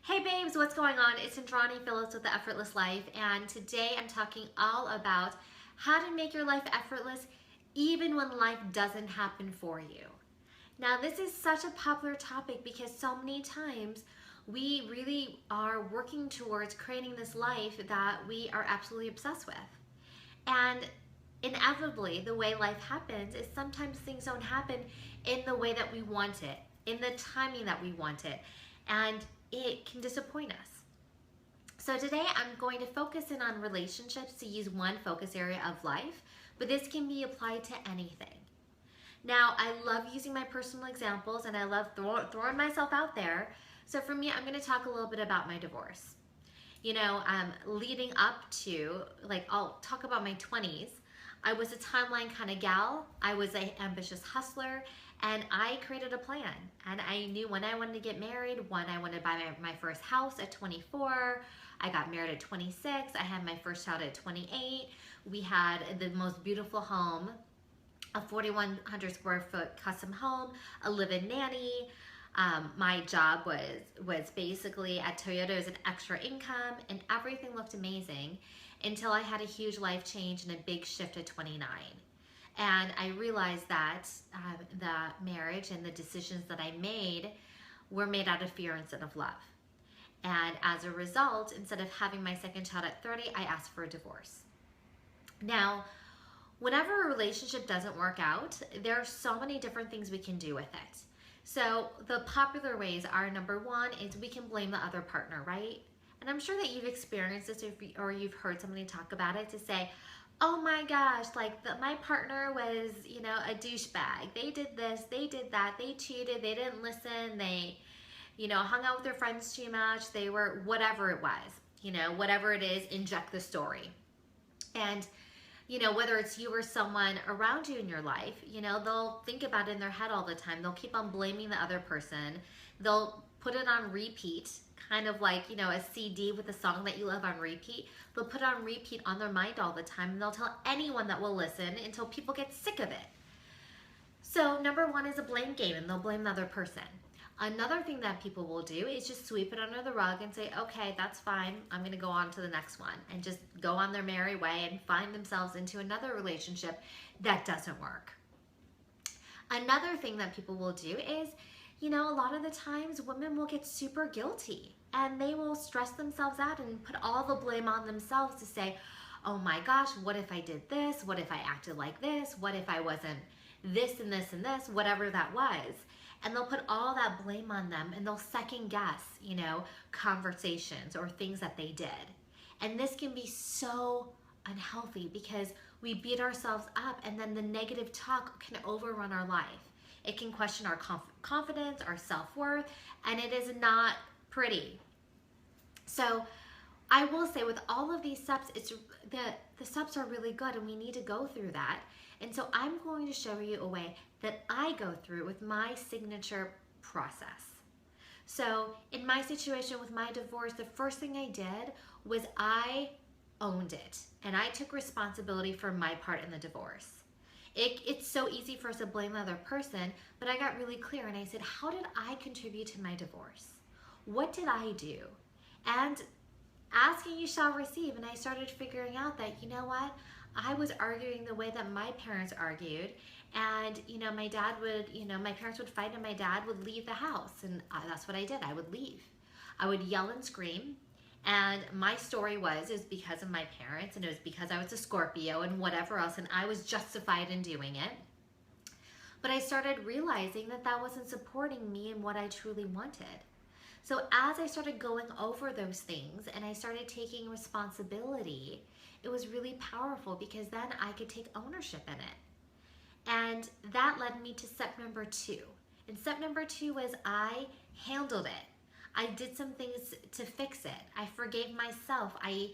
Hey babes, what's going on? It's Indrani Phillips with The Effortless Life, and today I'm talking all about how to make your life effortless even when life doesn't happen for you. Now, this is such a popular topic because so many times we really are working towards creating this life that we are absolutely obsessed with. And inevitably, the way life happens is sometimes things don't happen in the way that we want it, in the timing that we want it, and it can disappoint us. So today I'm going to focus in on relationships to use one focus area of life, but this can be applied to anything. Now, I love using my personal examples and I love throwing myself out there. So for me, I'm going to talk a little bit about my divorce. Leading up to, I'll talk about my 20s. I was a timeline kind of gal. I was an ambitious hustler, and I created a plan. And I knew when I wanted to get married, when I wanted to buy my first house at 24. I got married at 26. I had my first child at 28. We had the most beautiful home, a 4,100 square foot custom home, a live-in nanny. My job was basically at Toyota as an extra income, and everything looked amazing until I had a huge life change and a big shift at 29. And I realized that the marriage and the decisions that I made were made out of fear instead of love. And as a result, instead of having my second child at 30, I asked for a divorce. Now, whenever a relationship doesn't work out, there are so many different things we can do with it. So the popular ways are, number one is we can blame the other partner, right? And I'm sure that you've experienced this or you've heard somebody talk about it, to say, oh my gosh, my partner was, a douchebag. They did this, they did that, they cheated, they didn't listen, they, hung out with their friends too much, they were, whatever it was, whatever it is, inject the story. And whether it's you or someone around you in your life, they'll think about it in their head all the time. They'll keep on blaming the other person. They'll put it on repeat, kind of like, a CD with a song that you love on repeat. They'll put it on repeat on their mind all the time, and they'll tell anyone that will listen until people get sick of it. So number one is a blame game, and they'll blame the other person. Another thing that people will do is just sweep it under the rug and say, okay, that's fine. I'm going to go on to the next one, and just go on their merry way and find themselves into another relationship that doesn't work. Another thing that people will do is, a lot of the times women will get super guilty and they will stress themselves out and put all the blame on themselves to say, oh my gosh, what if I did this? What if I acted like this? What if I wasn't this and this and this, whatever that was? And they'll put all that blame on them, and they'll second guess, conversations or things that they did. And this can be so unhealthy because we beat ourselves up, and then the negative talk can overrun our life. It can question our confidence, our self-worth, and it is not pretty. So I will say, with all of these steps, the steps are really good, and we need to go through that. And so I'm going to show you a way that I go through with my signature process. So in my situation with my divorce, the first thing I did was I owned it, and I took responsibility for my part in the divorce. It's so easy for us to blame the other person, but I got really clear and I said, how did I contribute to my divorce? What did I do? And asking you shall receive. And I started figuring out that, what? I was arguing the way that my parents argued, and my dad would, my parents would fight and my dad would leave the house, and that's what I did. I would leave. I would yell and scream, and my story is because of my parents, and it was because I was a Scorpio and whatever else, and I was justified in doing it. But I started realizing that that wasn't supporting me and what I truly wanted. So as I started going over those things and I started taking responsibility, it was really powerful because then I could take ownership in it. And that led me to step number 2. And step number 2 was I handled it. I did some things to fix it. I forgave myself. I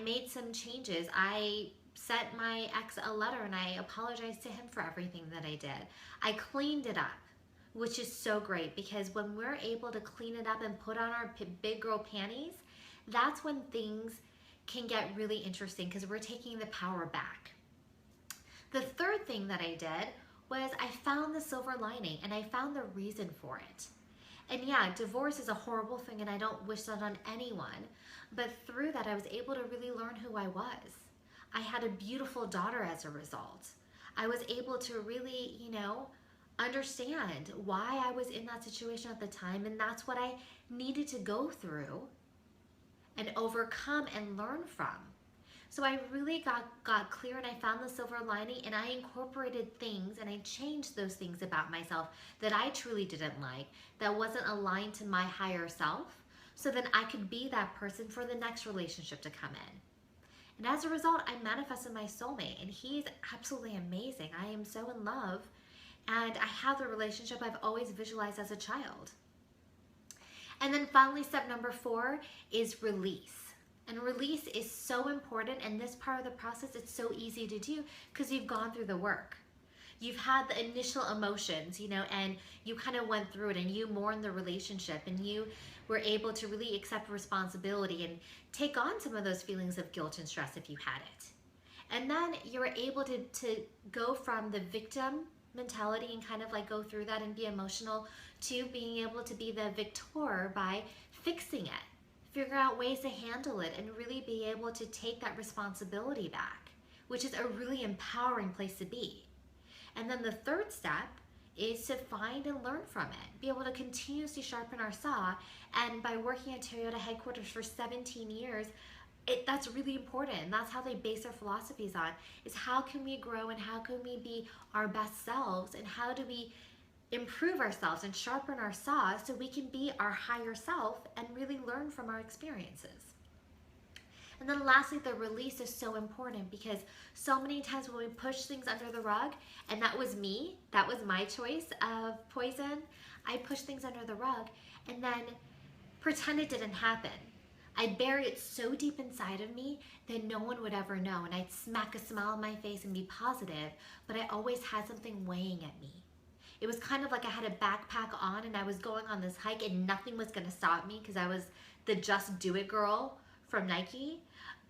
made some changes. I sent my ex a letter and I apologized to him for everything that I did. I cleaned it up, which is so great because when we're able to clean it up and put on our big girl panties, that's when things can get really interesting because we're taking the power back. The third thing that I did was I found the silver lining and I found the reason for it. And yeah, divorce is a horrible thing and I don't wish that on anyone. But through that, I was able to really learn who I was. I had a beautiful daughter as a result. I was able to really, understand why I was in that situation at the time. And that's what I needed to go through and overcome and learn from. So I really got clear and I found the silver lining and I incorporated things and I changed those things about myself that I truly didn't like, that wasn't aligned to my higher self, so then I could be that person for the next relationship to come in. And as a result, I manifested my soulmate and he's absolutely amazing. I am so in love and I have the relationship I've always visualized as a child. And then finally, step number 4 is release. And release is so important, and this part of the process, it's so easy to do because you've gone through the work. You've had the initial emotions, and you kind of went through it and you mourned the relationship and you were able to really accept responsibility and take on some of those feelings of guilt and stress if you had it. And then you're able to go from the victim mentality and kind of like go through that and be emotional to being able to be the victor by fixing it. Figure out ways to handle it and really be able to take that responsibility back, which is a really empowering place to be. And then the third step is to find and learn from it, be able to continuously sharpen our saw. And by working at Toyota headquarters for 17 years, that's really important. And that's how they base their philosophies on, is how can we grow and how can we be our best selves and how do we improve ourselves and sharpen our saw so we can be our higher self and really learn from our experiences. And then lastly, the release is so important because so many times when we push things under the rug, and that was me, that was my choice of poison, I pushed things under the rug and then pretend it didn't happen. I'd bury it so deep inside of me that no one would ever know, and I'd smack a smile on my face and be positive, but I always had something weighing at me. It was kind of like I had a backpack on and I was going on this hike and nothing was going to stop me because I was the Just Do It girl from Nike.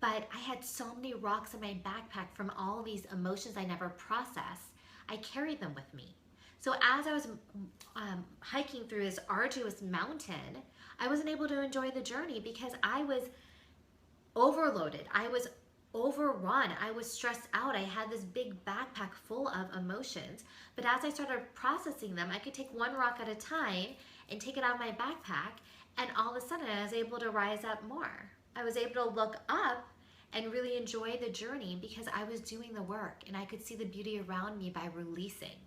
But I had so many rocks in my backpack from all these emotions I never processed. I carried them with me. So as I was hiking through this arduous mountain, I wasn't able to enjoy the journey because I was overloaded. I was overrun. I was stressed out. I had this big backpack full of emotions. But as I started processing them, I could take one rock at a time and take it out of my backpack. And all of a sudden, I was able to rise up more. I was able to look up and really enjoy the journey because I was doing the work and I could see the beauty around me by releasing.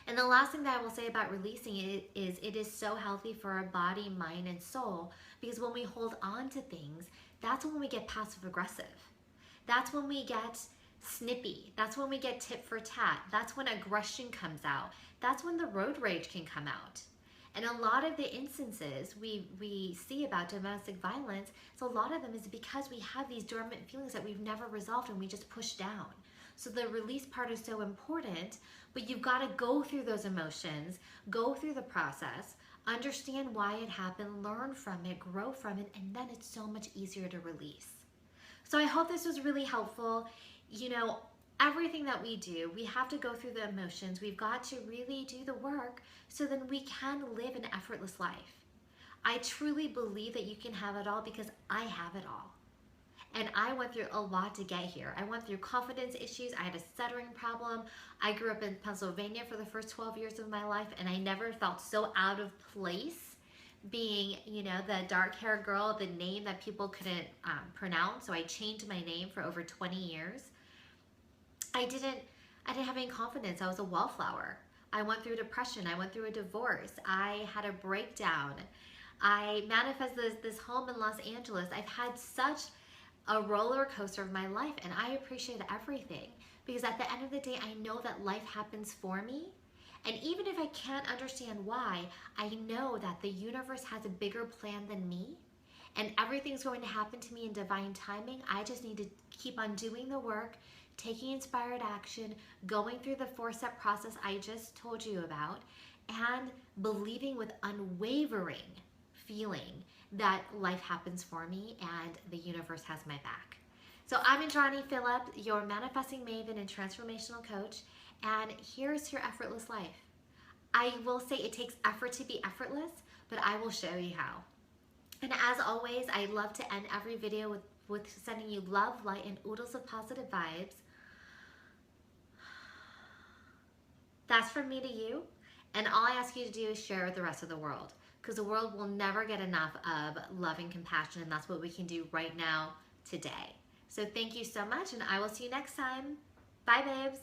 And the last thing that I will say about releasing is it is so healthy for our body, mind, and soul, because when we hold on to things, that's when we get passive aggressive. That's when we get snippy. That's when we get tit for tat. That's when aggression comes out. That's when the road rage can come out. And a lot of the instances we see about domestic violence, so a lot of them is because we have these dormant feelings that we've never resolved and we just push down. So the release part is so important, but you've got to go through those emotions, go through the process, understand why it happened, learn from it, grow from it, and then it's so much easier to release. So I hope this was really helpful. Everything that we do, we have to go through the emotions. We've got to really do the work so then we can live an effortless life. I truly believe that you can have it all because I have it all. And I went through a lot to get here. I went through confidence issues. I had a stuttering problem. I grew up in Pennsylvania for the first 12 years of my life, and I never felt so out of place being, the dark-haired girl, the name that people couldn't pronounce. So I changed my name for over 20 years. I didn't have any confidence. I was a wallflower. I went through depression. I went through a divorce. I had a breakdown. I manifested this home in Los Angeles. I've had such a roller coaster of my life, and I appreciate everything because at the end of the day, I know that life happens for me. And even if I can't understand why, I know that the universe has a bigger plan than me, and everything's going to happen to me in divine timing. I just need to keep on doing the work, taking inspired action, going through the 4-step process I just told you about, and believing with unwavering feeling that life happens for me and the universe has my back. So I'm Indrani Phillip, your manifesting maven and transformational coach, and here's your effortless life. I will say it takes effort to be effortless, but I will show you how. And as always, I love to end every video with sending you love, light, and oodles of positive vibes. That's from me to you. And all I ask you to do is share with the rest of the world, because the world will never get enough of love and compassion, and that's what we can do right now, today. So thank you so much, and I will see you next time. Bye, babes.